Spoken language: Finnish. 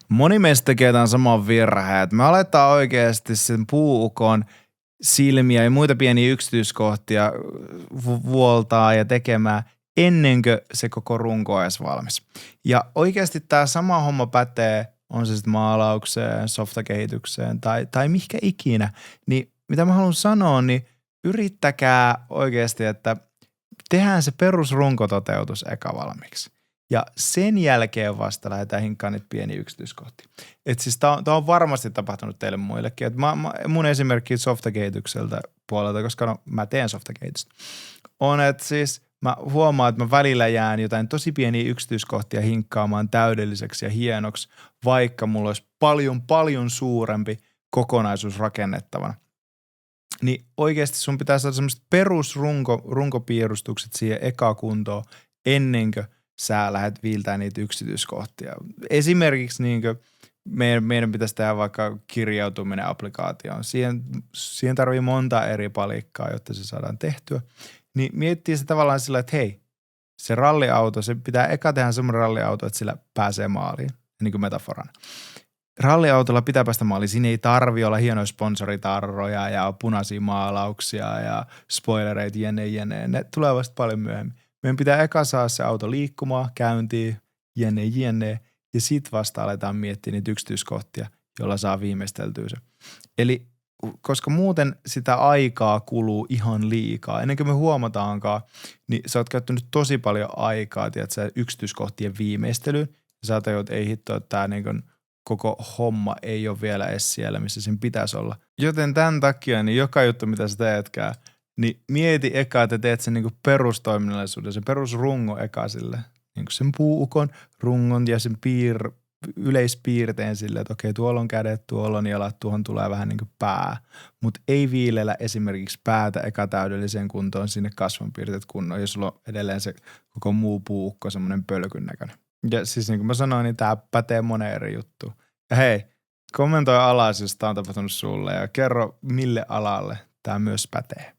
Moni meistä tekee tämän saman virheen, että me aletaan oikeasti sen puuukon silmiä ja muita pieniä yksityiskohtia vuoltaa ja tekemään ennen kuin se koko runko on edes valmis. Ja oikeasti tämä sama homma pätee, on se sitten maalaukseen, softakehitykseen tai mihinkä ikinä. Niin mitä mä haluan sanoa, niin yrittäkää oikeasti, että tehdään se perusrunkototeutus eka valmiiksi. Ja sen jälkeen vasta lähdetään hinkkaan niitä pieniä yksityiskohtia. Että siis tää on varmasti tapahtunut teille muillekin. Et mun esimerkki softakehitykseltä puolelta, koska mä teen softakehitystä, on, että siis mä huomaan, että mä välillä jään jotain tosi pieniä yksityiskohtia hinkkaamaan täydelliseksi ja hienoksi, vaikka mulla olisi paljon suurempi kokonaisuus rakennettavana. Niin oikeasti sun pitää saada semmoiset perusrunkopiirustukset siihen eka kuntoon ennen kuin sä lähdet viiltämään niitä yksityiskohtia. Esimerkiksi niin kuin meidän pitäisi tehdä vaikka kirjautuminen applikaatioon. Siihen tarvii monta eri palikkaa, jotta se saadaan tehtyä. Niin miettii se tavallaan sillä, että hei, se ralliauto, se pitää eka tehdä semmoinen ralliauto, että sillä pääsee maaliin, niin kuin metaforana. Ralliautolla pitää päästä maaliin. Siinä ei tarvi olla hienoja sponsoritarroja ja punaisia maalauksia ja spoilereita jene. Ne tulee vasta paljon myöhemmin. Meidän pitää eka saada se auto liikkumaan, käyntiin, jene. Ja sit vasta aletaan miettiä niitä yksityiskohtia, joilla saa viimeisteltyä se. Eli koska muuten sitä aikaa kuluu ihan liikaa. Ennen kuin me huomataankaan, niin sä oot käyttänyt tosi paljon aikaa, tiedätkö, yksityiskohtien viimeistelyyn. Ja sä tajut, että ei hitto, että tää niin kuin koko homma ei ole vielä edes siellä, missä sen pitäisi olla. Joten tämän takia, niin joka juttu, mitä sä teetkään, niin mieti eka, että teet sen niin perustoiminnallisuuden, sen perusrungo eka sille. Niin sen puukon, rungon ja sen yleispiirteen sille, että okei, tuolla on kädet, tuolla on jalat, tuohon tulee vähän niin kuin pää. Mutta ei viilellä esimerkiksi päätä eka täydelliseen kuntoon sinne kasvonpiirteet kunnoon, jos sulla on edelleen se koko muu puukko semmoinen pölkyn näköinen. Ja siis niin kuin mä sanoin, niin tää pätee moneen eri juttuun. Ja hei, kommentoi alas, jos tää on tapahtunut sulle ja kerro mille alalle tää myös pätee.